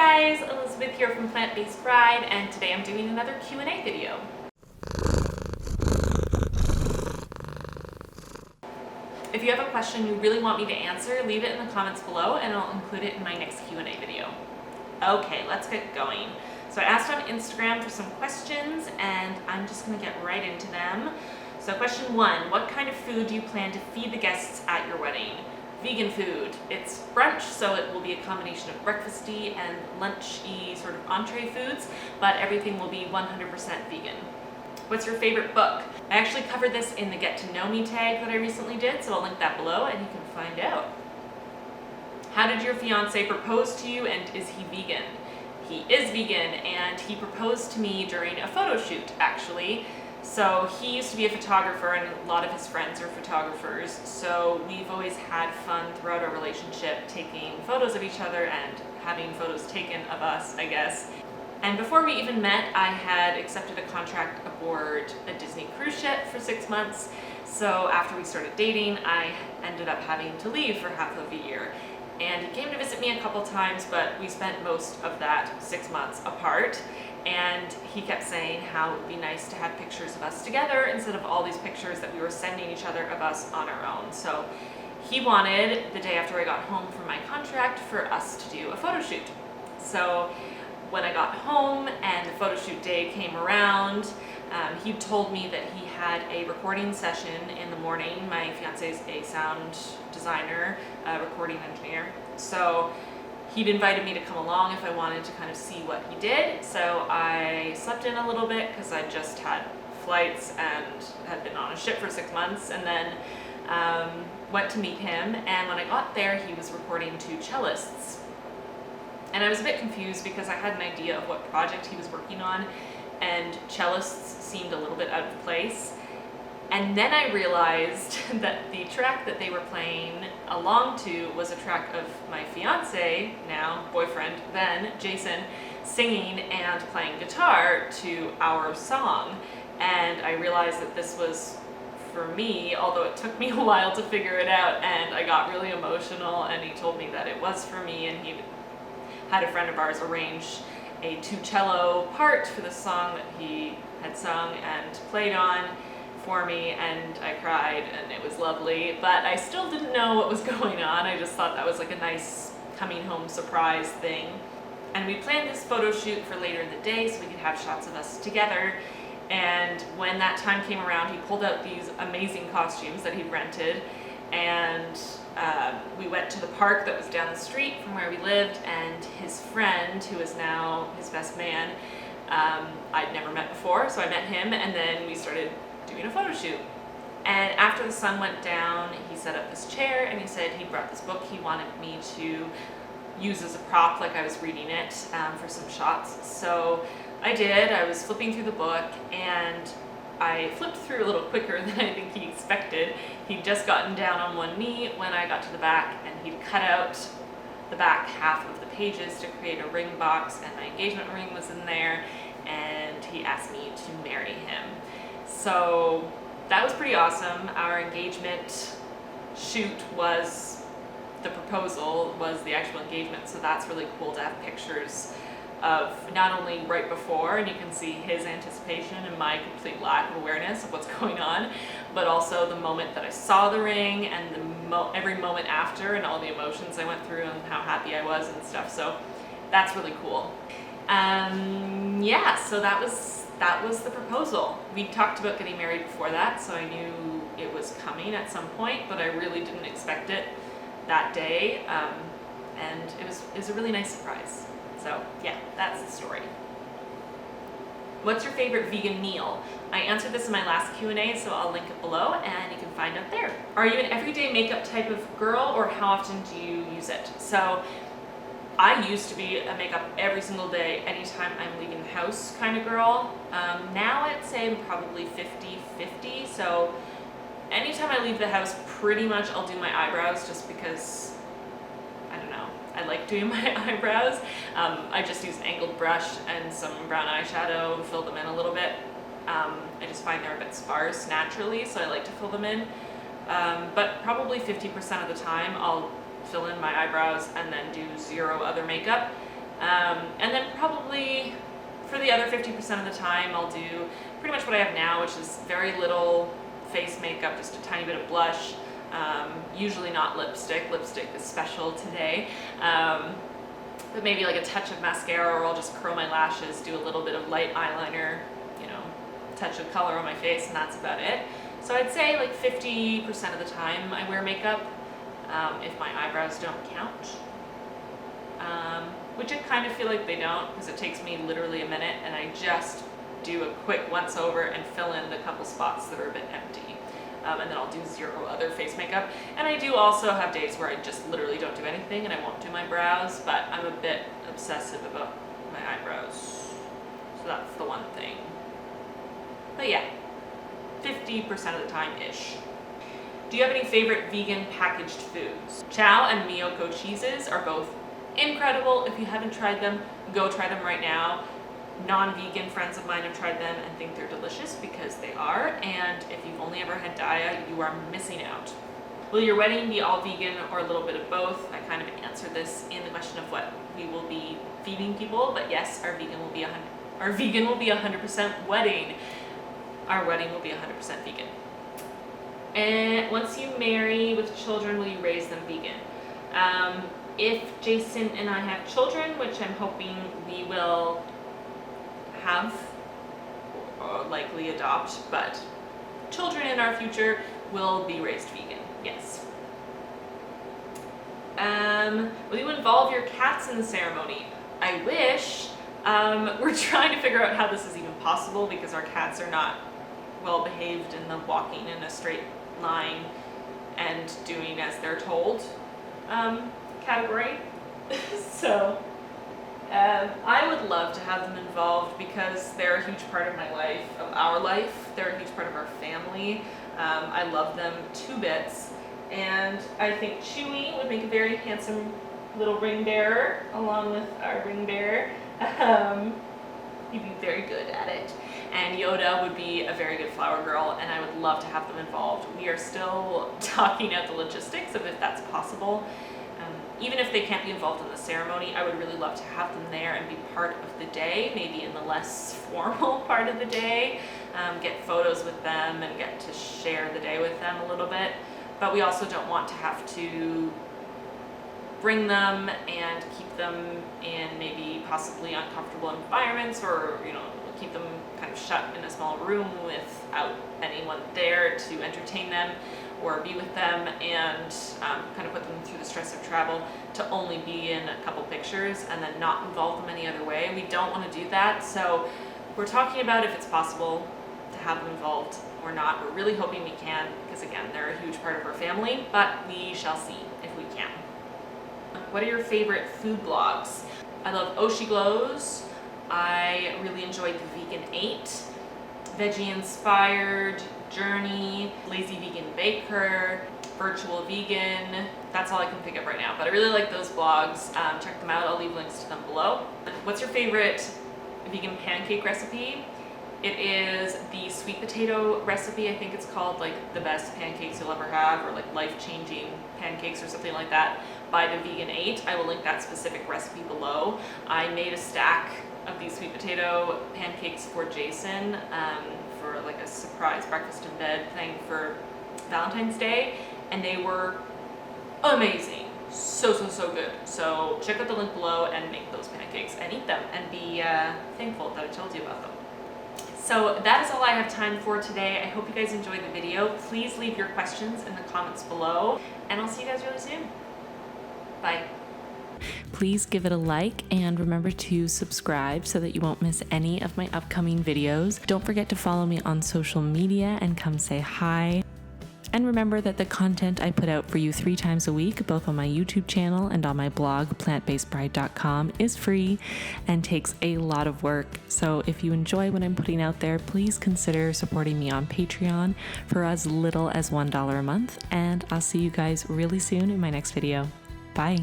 Hi guys, Elizabeth here from Plant-Based Bride, and today I'm doing another Q&A video. If you have a question you really want me to answer, leave it in the comments below and I'll include it in my next Q&A video. Okay, let's get going. So I asked on Instagram for some questions and I'm just going to get right into them. So question 1, what kind of food do you plan to feed the guests at your wedding? Vegan food. It's brunch, so it will be a combination of breakfasty and lunchy sort of entree foods, but everything will be 100% vegan. What's your favorite book? I actually covered this in the Get to Know Me tag that I recently did, so I'll link that below and you can find out. How did your fiance propose to you and is he vegan? He is vegan and he proposed to me during a photo shoot actually. So he used to be a photographer and a lot of his friends are photographers, so we've always had fun throughout our relationship taking photos of each other and having photos taken of us, I guess. And before we even met, I had accepted a contract aboard a Disney cruise ship for 6 months. So after we started dating, I ended up having to leave for half of a year. And he came to visit me a couple times, but we spent most of that 6 months apart. And he kept saying how it would be nice to have pictures of us together instead of all these pictures that we were sending each other of us on our own. So he wanted, the day after I got home from my contract, for us to do a photo shoot. So when I got home and the photo shoot day came around, he told me that he had a recording session in the morning. My fiance is a sound designer, recording engineer. So he'd invited me to come along if I wanted to kind of see what he did. So I slept in a little bit because I just had flights and had been on a ship for 6 months, and then went to meet him. And when I got there, he was recording 2 cellists. And I was a bit confused because I had an idea of what project he was working on, and cellists seemed a little bit out of place. And then I realized that the track that they were playing along to was a track of my fiance, now boyfriend, then Jason, singing and playing guitar to our song. And I realized that this was for me, although it took me a while to figure it out, and I got really emotional, and he told me that it was for me, and he had a friend of ours arrange a 2 cello part for the song that he had sung and played on for me, and I cried and it was lovely, but I still didn't know what was going on. I just thought that was like a nice coming home surprise thing. And we planned this photo shoot for later in the day so we could have shots of us together. And when that time came around, he pulled out these amazing costumes that he'd rented, and we went to the park that was down the street from where we lived, and his friend, who is now his best man, I'd never met before, so I met him, and then we started doing a photo shoot. And after the sun went down, he set up this chair and he said he brought this book he wanted me to use as a prop, like I was reading it, for some shots. So I did. I was flipping through the book and I flipped through a little quicker than I think he expected. He'd just gotten down on one knee when I got to the back, and he'd cut out the back half of the pages to create a ring box, and my engagement ring was in there, and he asked me to marry him. So that was pretty awesome. Our engagement shoot was, the proposal was the actual engagement, so that's really cool to have pictures of not only right before, and you can see his anticipation and my complete lack of awareness of what's going on, but also the moment that I saw the ring and every moment after and all the emotions I went through and how happy I was and stuff. So that's really cool. Yeah, so that was the proposal. We talked about getting married before that, so I knew it was coming at some point, but I really didn't expect it that day, and it was a really nice surprise. So yeah, that's the story. What's your favorite vegan meal? I answered this in my last Q&A, so I'll link it below and you can find it there. Are you an everyday makeup type of girl, or how often do you use it? So I used to be a makeup every single day, anytime I'm leaving the house kind of girl. Now I'd say I'm probably 50-50. So anytime I leave the house, pretty much I'll do my eyebrows just because, I don't know, I like doing my eyebrows. I just use an angled brush and some brown eyeshadow, fill them in a little bit. I just find they're a bit sparse naturally, so I like to fill them in. But probably 50% of the time I'll fill in my eyebrows and then do zero other makeup. And then probably for the other 50% of the time, I'll do pretty much what I have now, which is very little face makeup, just a tiny bit of blush, usually not lipstick. Lipstick is special today. But maybe like a touch of mascara, or I'll just curl my lashes, do a little bit of light eyeliner, you know, touch of color on my face, and that's about it. So I'd say like 50% of the time I wear makeup, if my eyebrows don't count. Which I kind of feel like they don't, because it takes me literally a minute, and I just do a quick once over and fill in the couple spots that are a bit empty. And then I'll do zero other face makeup. And I do also have days where I just literally don't do anything and I won't do my brows, but I'm a bit obsessive about my eyebrows. So that's the one thing. But yeah, 50% of the time-ish. Do you have any favorite vegan packaged foods? Chow and Miyoko cheeses are both incredible. If you haven't tried them, go try them right now. Non-vegan friends of mine have tried them and think they're delicious, because they are, and if you've only ever had Daya, you are missing out. Will your wedding be all vegan or a little bit of both? I kind of answered this in the question of what we will be feeding people, but yes, our vegan will be 100% wedding. Our wedding will be 100% vegan. And once you marry with children, will you raise them vegan? If Jason and I have children, which I'm hoping we will have, or likely adopt, but children in our future will be raised vegan, yes. Will you involve your cats in the ceremony? I wish. We're trying to figure out how this is even possible, because our cats are not well behaved in the walking in a straight line and doing as they're told category. So I would love to have them involved, because they're a huge part of my life, of our life. They're a huge part of our family. I love them to bits, and I think Chewy would make a very handsome little ring bearer along with our ring bearer. He'd be very good at it. And Yoda would be a very good flower girl, and I would love to have them involved. We are still talking out the logistics of if that's possible. Even if they can't be involved in the ceremony, I would really love to have them there and be part of the day, maybe in the less formal part of the day, get photos with them and get to share the day with them a little bit. But we also don't want to have to bring them and keep them in maybe possibly uncomfortable environments, or, you know, keep them kind of shut in a small room without anyone there to entertain them or be with them, and kind of put them through the stress of travel to only be in a couple pictures and then not involve them any other way. We don't want to do that, so we're talking about if it's possible to have them involved or not. We're really hoping we can, because again, they're a huge part of our family, but we shall see if we can. What are your favorite food blogs? I love Oshi Glows. I really enjoyed the Vegan 8, Veggie Inspired, Journey, Lazy Vegan Baker, Virtual Vegan. That's all I can think of right now, but I really like those blogs. Check them out. I'll leave links to them below. What's your favorite vegan pancake recipe? It is the sweet potato recipe. I think it's called like the best pancakes you'll ever have, or like life-changing pancakes or something like that, by the Vegan 8. I will link that specific recipe below. I made a stack of these sweet potato pancakes for Jason for like a surprise breakfast in bed thing for Valentine's Day, and they were amazing. So good. So check out the link below and make those pancakes and eat them and be thankful that I told you about them. So that is all I have time for today. I hope you guys enjoyed the video. Please leave your questions in the comments below, and I'll see you guys really soon. Bye. Please give it a like and remember to subscribe so that you won't miss any of my upcoming videos. Don't forget to follow me on social media and come say hi. And remember that the content I put out for you 3 times a week, both on my YouTube channel and on my blog, plantbasedbride.com, is free and takes a lot of work. So if you enjoy what I'm putting out there, please consider supporting me on Patreon for as little as $1 a month. And I'll see you guys really soon in my next video. Bye.